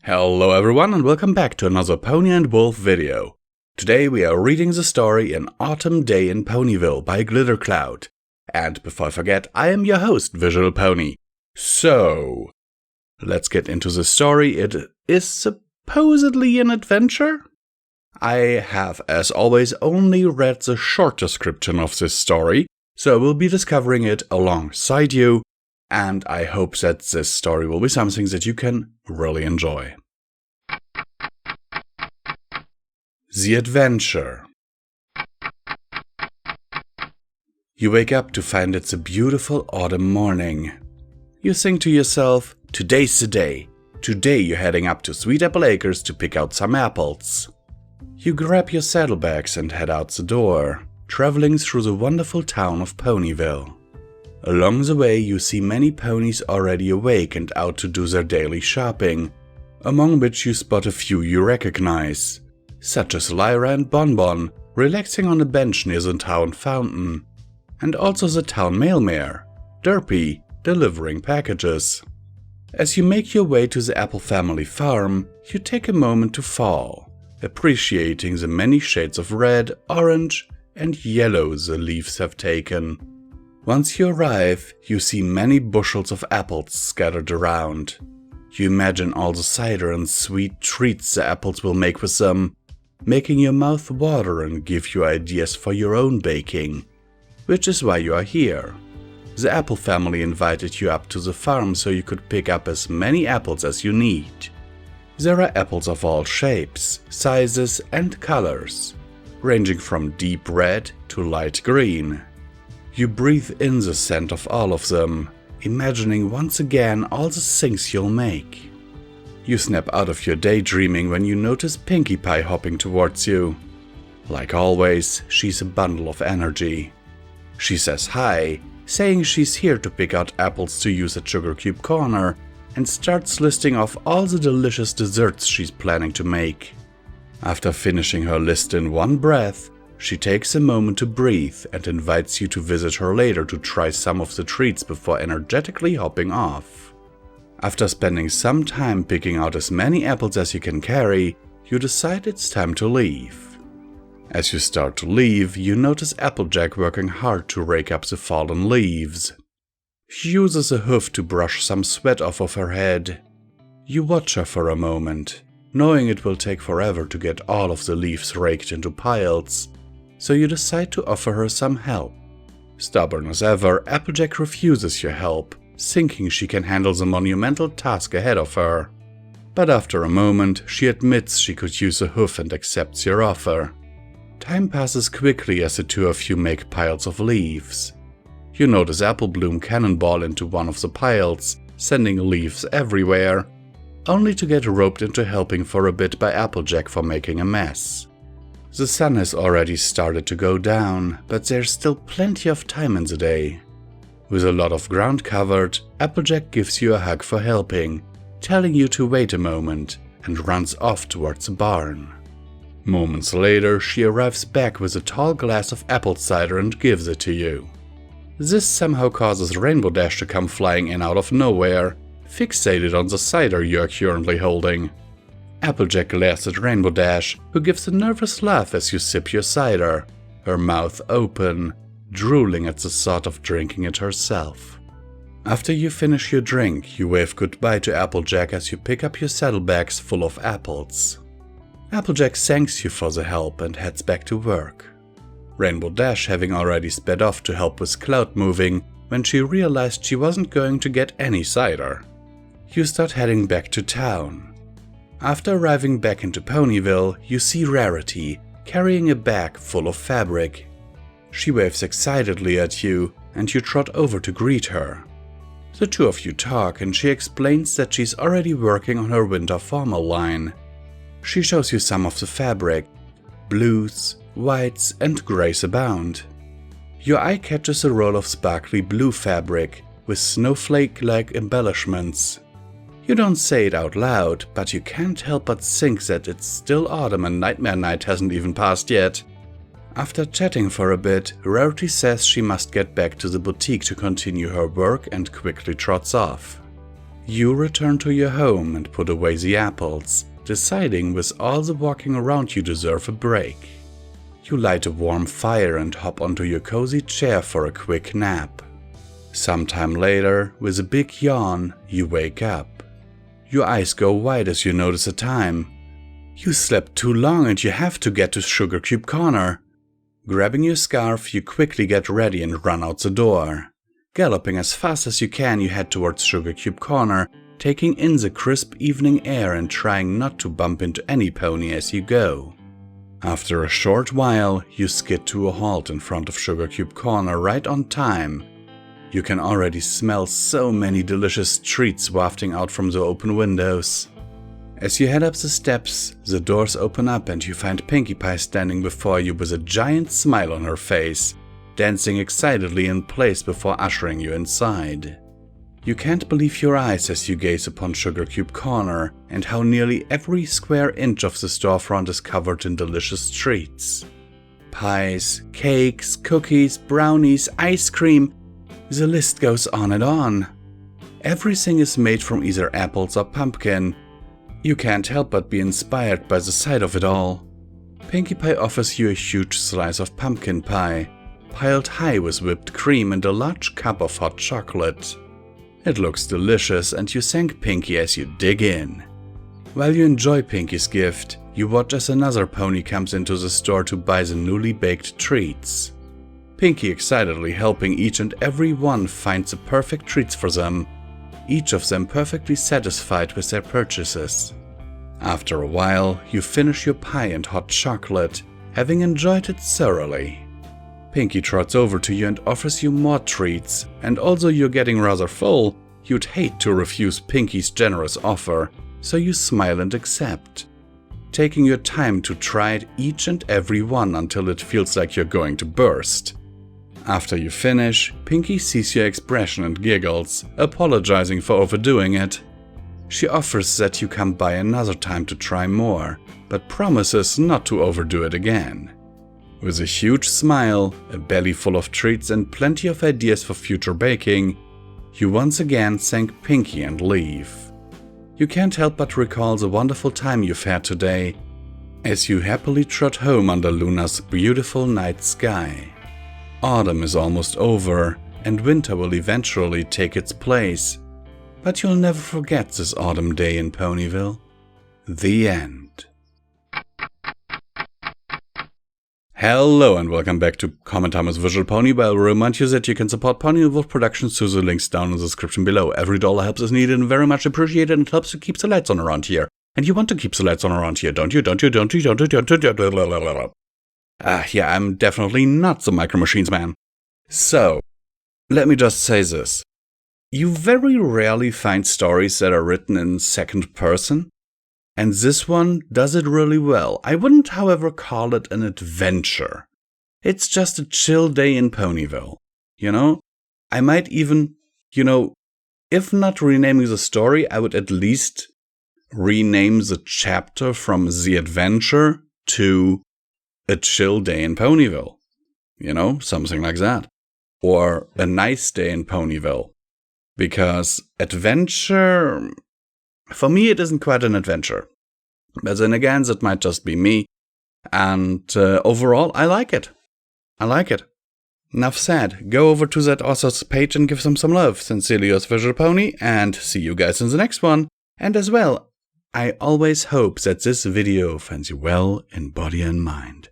Hello everyone and welcome back to another Pony and Wolf video. Today we are reading the story An Autumn Day in Ponyville by GlitterCloud. And before I forget, I am your host, Visual Pony. So, let's get into the story. It is supposedly an adventure? I have, as always, only read the short description of this story, so I will be discovering it alongside you. And I hope that this story will be something that you can really enjoy. The Adventure. You wake up to find it's a beautiful autumn morning. You think to yourself, today's the day. Today you're heading up to Sweet Apple Acres to pick out some apples. You grab your saddlebags and head out the door, traveling through the wonderful town of Ponyville. Along the way you see many ponies already awake and out to do their daily shopping, among which you spot a few you recognize, such as Lyra and Bonbon relaxing on a bench near the town fountain, and also the town mailmare, Derpy, delivering packages. As you make your way to the Apple family farm, you take a moment to fall, appreciating the many shades of red, orange, and yellow the leaves have taken. Once you arrive, you see many bushels of apples scattered around. You imagine all the cider and sweet treats the apples will make with them, making your mouth water and give you ideas for your own baking. Which is why you are here. The Apple family invited you up to the farm so you could pick up as many apples as you need. There are apples of all shapes, sizes and colors, ranging from deep red to light green. You breathe in the scent of all of them, imagining once again all the things you'll make. You snap out of your daydreaming when you notice Pinkie Pie hopping towards you. Like always, she's a bundle of energy. She says hi, saying she's here to pick out apples to use at Sugar Cube Corner, and starts listing off all the delicious desserts she's planning to make. After finishing her list in one breath, she takes a moment to breathe and invites you to visit her later to try some of the treats before energetically hopping off. After spending some time picking out as many apples as you can carry, you decide it's time to leave. As you start to leave, you notice Applejack working hard to rake up the fallen leaves. She uses a hoof to brush some sweat off of her head. You watch her for a moment, knowing it will take forever to get all of the leaves raked into piles, so you decide to offer her some help. Stubborn as ever, Applejack refuses your help, thinking she can handle the monumental task ahead of her. But after a moment, she admits she could use a hoof and accepts your offer. Time passes quickly as the two of you make piles of leaves. You notice Apple Bloom cannonball into one of the piles, sending leaves everywhere, only to get roped into helping for a bit by Applejack for making a mess. The sun has already started to go down, but there's still plenty of time in the day. With a lot of ground covered, Applejack gives you a hug for helping, telling you to wait a moment, and runs off towards the barn. Moments later, she arrives back with a tall glass of apple cider and gives it to you. This somehow causes Rainbow Dash to come flying in out of nowhere, fixated on the cider you are currently holding. Applejack glares at Rainbow Dash, who gives a nervous laugh as you sip your cider, her mouth open, drooling at the thought of drinking it herself. After you finish your drink, you wave goodbye to Applejack as you pick up your saddlebags full of apples. Applejack thanks you for the help and heads back to work. Rainbow Dash having already sped off to help with cloud moving when she realized she wasn't going to get any cider. You start heading back to town. After arriving back into Ponyville, you see Rarity, carrying a bag full of fabric. She waves excitedly at you, and you trot over to greet her. The two of you talk, and she explains that she's already working on her winter formal line. She shows you some of the fabric. Blues, whites, and grays abound. Your eye catches a roll of sparkly blue fabric, with snowflake-like embellishments. You don't say it out loud, but you can't help but think that it's still autumn and Nightmare Night hasn't even passed yet. After chatting for a bit, Rarity says she must get back to the boutique to continue her work and quickly trots off. You return to your home and put away the apples, deciding with all the walking around you deserve a break. You light a warm fire and hop onto your cozy chair for a quick nap. Sometime later, with a big yawn, you wake up. Your eyes go wide as you notice the time. You slept too long and you have to get to Sugar Cube Corner. Grabbing your scarf, you quickly get ready and run out the door. Galloping as fast as you can, you head towards Sugar Cube Corner, taking in the crisp evening air and trying not to bump into any pony as you go. After a short while, you skid to a halt in front of Sugar Cube Corner right on time. You can already smell so many delicious treats wafting out from the open windows. As you head up the steps, the doors open up and you find Pinkie Pie standing before you with a giant smile on her face, dancing excitedly in place before ushering you inside. You can't believe your eyes as you gaze upon Sugar Cube Corner and how nearly every square inch of the storefront is covered in delicious treats. Pies, cakes, cookies, brownies, ice cream, the list goes on and on. Everything is made from either apples or pumpkin. You can't help but be inspired by the sight of it all. Pinkie Pie offers you a huge slice of pumpkin pie, piled high with whipped cream and a large cup of hot chocolate. It looks delicious and you thank Pinkie as you dig in. While you enjoy Pinkie's gift, you watch as another pony comes into the store to buy the newly baked treats. Pinkie excitedly helping each and every one find the perfect treats for them, each of them perfectly satisfied with their purchases. After a while, you finish your pie and hot chocolate, having enjoyed it thoroughly. Pinkie trots over to you and offers you more treats, and although you're getting rather full, you'd hate to refuse Pinkie's generous offer, so you smile and accept, taking your time to try it each and every one until it feels like you're going to burst. After you finish, Pinkie sees your expression and giggles, apologizing for overdoing it. She offers that you come by another time to try more, but promises not to overdo it again. With a huge smile, a belly full of treats and plenty of ideas for future baking, you once again thank Pinkie and leave. You can't help but recall the wonderful time you've had today, as you happily trot home under Luna's beautiful night sky. Autumn is almost over, and winter will eventually take its place, but you'll never forget this autumn day in Ponyville. The end. Hello and welcome back to Comment Time with Visual Pony, where I'll remind you that you can support Ponyville Productions through the links down in the description below. Every dollar helps us needed and very much appreciated and helps to keep the lights on around here. And you want to keep the lights on around here, don't you? Yeah, I'm definitely not the Micro Machines man. So, let me just say this. You very rarely find stories that are written in second person. And this one does it really well. I wouldn't, however, call it an adventure. It's just a chill day in Ponyville. You know? I might even, if not renaming the story, I would at least rename the chapter from The Adventure to A Chill Day in Ponyville. Something like that. Or A Nice Day in Ponyville. Because adventure... For me, it isn't quite an adventure. But then again, that might just be me. And overall, I like it. Enough said. Go over to that author's page and give them some love. Sincerely yours, Visual Pony, and see you guys in the next one. And as well, I always hope that this video finds you well in body and mind.